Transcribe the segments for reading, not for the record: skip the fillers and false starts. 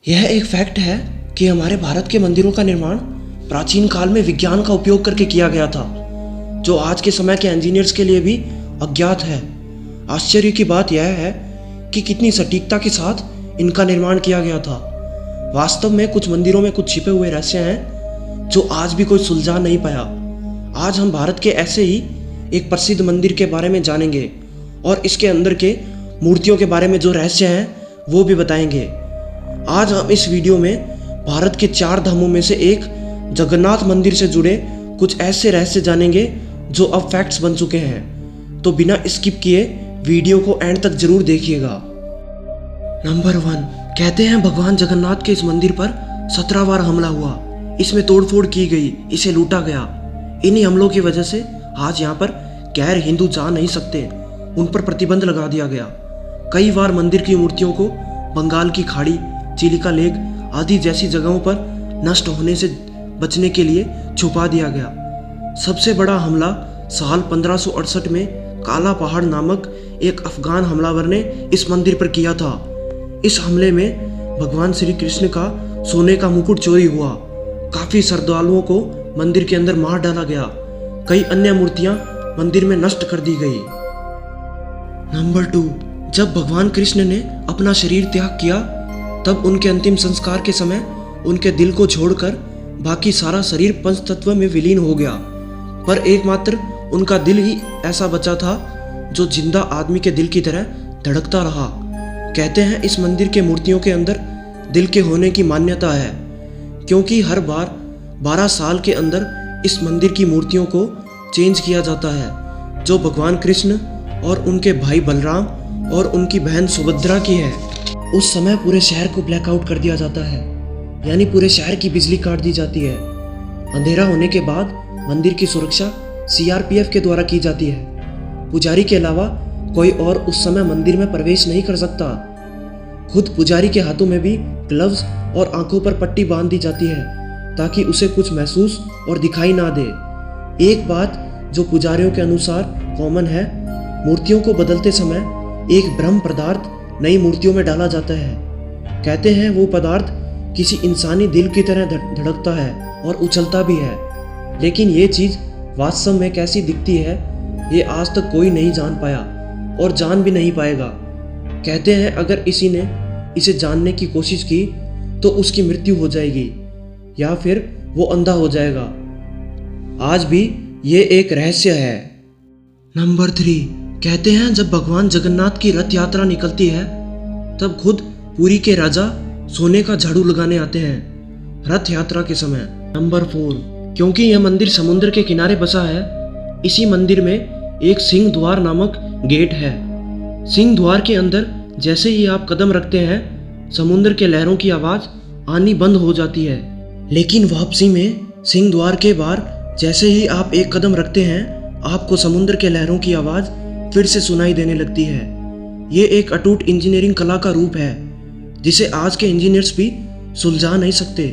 यह एक फैक्ट है कि हमारे भारत के मंदिरों का निर्माण प्राचीन काल में विज्ञान का उपयोग करके किया गया था, जो आज के समय के इंजीनियर्स के लिए भी अज्ञात है। आश्चर्य की बात यह है कि कितनी सटीकता के साथ इनका निर्माण किया गया था। वास्तव में कुछ मंदिरों में कुछ छिपे हुए रहस्य हैं जो आज भी कोई सुलझा नहीं पाया। आज हम भारत के ऐसे ही एक प्रसिद्ध मंदिर के बारे में जानेंगे और इसके अंदर के मूर्तियों के बारे में जो रहस्य हैं वो भी बताएंगे। आज हम इस वीडियो में भारत के 4 धामों में से एक जगन्नाथ मंदिर से जुड़े कुछ ऐसे रहस्य जानेंगे जो अब फैक्ट्स बन चुके हैं। तो बिना स्किप किए वीडियो को एंड तक जरूर देखिएगा। नंबर 1, कहते हैं भगवान जगन्नाथ के इस मंदिर पर 17 बार हमला हुआ। इसमें तोड़फोड़ की गई, इसे लूटा गया। इन्हीं हमलों की वजह से आज यहाँ पर गैर हिंदू जा नहीं सकते, उन पर प्रतिबंध लगा दिया गया। कई बार मंदिर की मूर्तियों को बंगाल की खाड़ी, चिलिका लेक आदि जैसी जगहों पर नष्ट होने से बचने के लिए छुपा दिया गया। सबसे बड़ा हमला साल 1568 में काला पहाड़ नामक एक अफगान हमलावर ने इस मंदिर पर किया था। इस हमले में भगवान श्री कृष्ण का सोने का मुकुट चोरी हुआ। काफी श्रद्धालुओं को मंदिर के अंदर मार डाला गया। कई अन्य मूर्तियां मंदिर में नष्ट कर दी गई। नंबर 2, जब भगवान कृष्ण ने अपना शरीर त्याग किया तब उनके अंतिम संस्कार के समय उनके दिल को छोड़कर बाकी सारा शरीर पंच तत्व में विलीन हो गया, पर एकमात्र उनका दिल ही ऐसा बचा था जो जिंदा आदमी के दिल की तरह धड़कता रहा। कहते हैं इस मंदिर के मूर्तियों के अंदर दिल के होने की मान्यता है, क्योंकि हर बार 12 साल के अंदर इस मंदिर की मूर्तियों को चेंज किया जाता है, जो भगवान कृष्ण और उनके भाई बलराम और उनकी बहन सुभद्रा की है। उस समय पूरे शहर को ब्लैकआउट कर दिया जाता है, यानी पूरे शहर की बिजली काट दी जाती है। अंधेरा होने के बाद मंदिर की सुरक्षा CRPF के द्वारा की जाती है। पुजारी के अलावा कोई और उस समय मंदिर में प्रवेश नहीं कर सकता। खुद पुजारी के हाथों में भी ग्लव्स और आंखों पर पट्टी बांध दी जाती है ताकि उसे कुछ महसूस और दिखाई ना दे। एक बात जो पुजारियों के अनुसार कॉमन है, मूर्तियों को बदलते समय एक ब्रह्म पदार्थ नई मूर्तियों में डाला जाता है। कहते हैं वो पदार्थ किसी इंसानी दिल की तरह धड़कता है और उछलता भी है, लेकिन ये चीज़ वास्तव में कैसी दिखती है ये आज तक कोई नहीं जान पाया और जान भी नहीं पाएगा। कहते हैं अगर किसी ने इसे जानने की कोशिश की तो उसकी मृत्यु हो जाएगी या फिर वो अंधा हो जाएगा। आज भी ये एक रहस्य है। नंबर 3, कहते हैं जब भगवान जगन्नाथ की रथ यात्रा निकलती है तब खुद पुरी के राजा सोने का झाड़ू लगाने आते हैं रथ यात्रा के समय। नंबर 4, क्योंकि यह मंदिर समुद्र के किनारे बसा है, इसी मंदिर में एक सिंह द्वार नामक गेट है। सिंह द्वार के अंदर जैसे ही आप कदम रखते हैं समुद्र के लहरों की आवाज़ आनी बंद हो जाती है, लेकिन वापसी में सिंह द्वार के बाहर जैसे ही आप एक कदम रखते हैं आपको समुद्र के लहरों की आवाज़ फिर से सुनाई देने लगती है। ये एक अटूट इंजीनियरिंग कला का रूप है जिसे आज के इंजीनियर्स भी सुलझा नहीं सकते।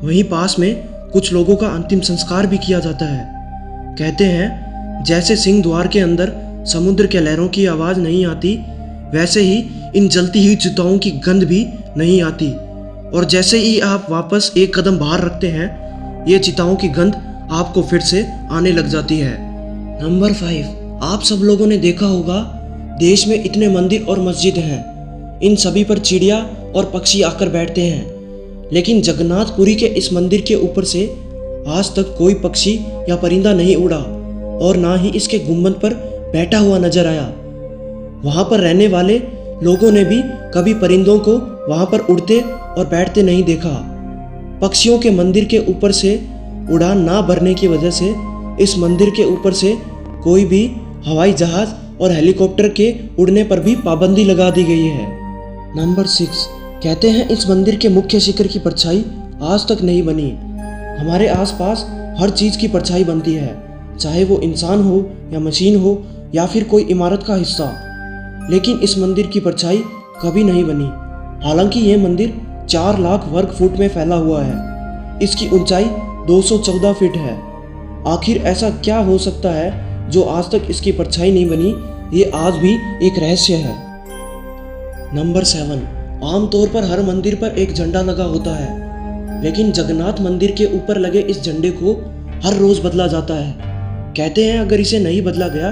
वहीं पास में कुछ लोगों का अंतिम संस्कार भी किया जाता है। कहते हैं जैसे सिंह द्वार के अंदर समुद्र के लहरों की आवाज़ नहीं आती, वैसे ही इन जलती हुई चिताओं की गंध भी नहीं आती, और जैसे ही आप वापस एक कदम बाहर रखते हैं ये चिताओं की गंध आपको फिर से आने लग जाती है। नंबर 5, आप सब लोगों ने देखा होगा देश में इतने मंदिर और मस्जिद हैं, इन सभी पर चिड़िया और पक्षी आकर बैठते हैं, लेकिन जगन्नाथपुरी के इस मंदिर के ऊपर से आज तक कोई पक्षी या परिंदा नहीं उड़ा और ना ही इसके गुंबद पर बैठा हुआ नजर आया। वहाँ पर रहने वाले लोगों ने भी कभी परिंदों को वहाँ पर उड़ते और बैठते नहीं देखा। पक्षियों के मंदिर के ऊपर से उड़ान ना भरने की वजह से इस मंदिर के ऊपर से कोई भी हवाई जहाज और हेलीकॉप्टर के उड़ने पर भी पाबंदी लगा दी गई है। नंबर 6, कहते हैं इस मंदिर के मुख्य शिखर की परछाई आज तक नहीं बनी। हमारे आसपास हर चीज़ की परछाई बनती है, चाहे वो इंसान हो या मशीन हो या फिर कोई इमारत का हिस्सा, लेकिन इस मंदिर की परछाई कभी नहीं बनी। हालांकि ये मंदिर 4 लाख वर्ग फुट में फैला हुआ है। इसकी ऊंचाई 214 फीट है। आखिर ऐसा क्या हो सकता है जो आज तक इसकी परछाई नहीं बनी, ये आज भी एक रहस्य है। नंबर 7, आमतौर पर हर मंदिर पर एक झंडा लगा होता है, लेकिन जगन्नाथ मंदिर के ऊपर लगे इस झंडे को हर रोज बदला जाता है। कहते हैं अगर इसे नहीं बदला गया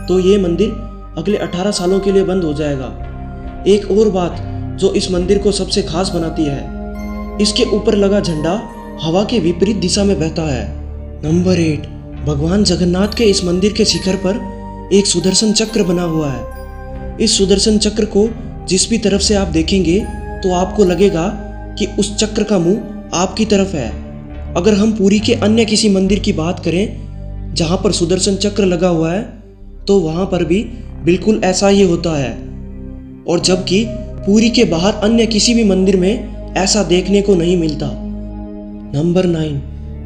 तो ये मंदिर अगले 18 सालों के लिए बंद हो जाएगा। एक और बात जो इस मंदिर को सबसे खास बनाती है, इसके ऊपर लगा झंडा हवा के विपरीत दिशा में बहता है। नंबर 8, भगवान जगन्नाथ के इस मंदिर के शिखर पर एक सुदर्शन चक्र बना हुआ है। इस सुदर्शन चक्र को जिस भी तरफ से आप देखेंगे तो आपको लगेगा कि उस चक्र का मुंह आपकी तरफ है। अगर हम पुरी के अन्य किसी मंदिर की बात करें जहां पर सुदर्शन चक्र लगा हुआ है तो वहां पर भी बिल्कुल ऐसा ही होता है, और जबकि पुरी के बाहर अन्य किसी भी मंदिर में ऐसा देखने को नहीं मिलता। नंबर 9,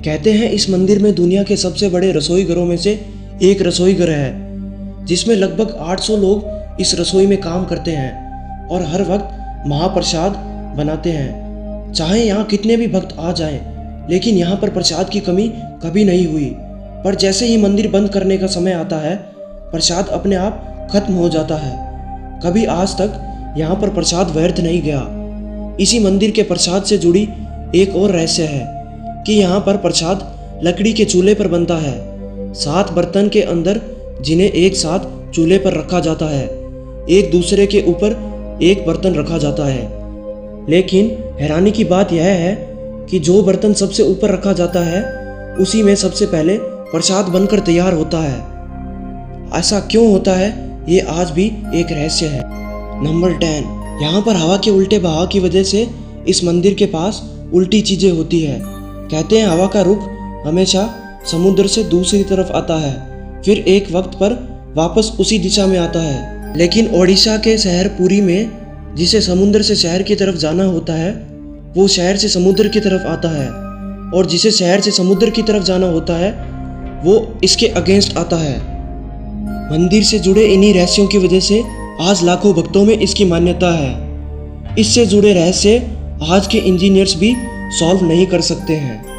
कहते हैं इस मंदिर में दुनिया के सबसे बड़े रसोई घरों में से एक रसोई घर है, जिसमें लगभग 800 लोग इस रसोई में काम करते हैं और हर वक्त महाप्रसाद बनाते हैं। चाहे यहाँ कितने भी भक्त आ जाएं, लेकिन यहाँ पर प्रसाद की कमी कभी नहीं हुई। पर जैसे ही मंदिर बंद करने का समय आता है, प्रसाद अपने आप खत्म हो जाता है। कभी आज तक यहाँ पर प्रसाद व्यर्थ नहीं गया। इसी मंदिर के प्रसाद से जुड़ी एक और रहस्य है कि यहाँ पर प्रसाद लकड़ी के चूल्हे पर बनता है। 7 बर्तन के अंदर जिन्हें एक साथ चूल्हे पर रखा जाता है, एक दूसरे के ऊपर एक बर्तन रखा जाता है। लेकिन हैरानी की बात यह है कि जो बर्तन सबसे ऊपर रखा जाता है उसी में सबसे पहले प्रसाद बनकर तैयार होता है। ऐसा क्यों होता है ये आज भी एक रहस्य है। नंबर 10, यहाँ पर हवा के उल्टे बहाव की वजह से इस मंदिर के पास उल्टी चीजें होती है। कहते हैं हवा का रुख हमेशा समुद्र से दूसरी तरफ आता है, फिर एक वक्त पर वापस उसी दिशा में आता है। लेकिन ओडिशा के शहर पुरी में जिसे समुद्र से शहर की तरफ जाना होता है वो शहर से समुद्र की तरफ आता है, और जिसे शहर से समुद्र की तरफ जाना होता है वो इसके अगेंस्ट आता है। मंदिर से जुड़े इन्हीं रहस्यों की वजह से आज लाखों भक्तों में इसकी मान्यता है। इससे जुड़े रहस्य आज के इंजीनियर्स भी सॉल्व नहीं कर सकते हैं।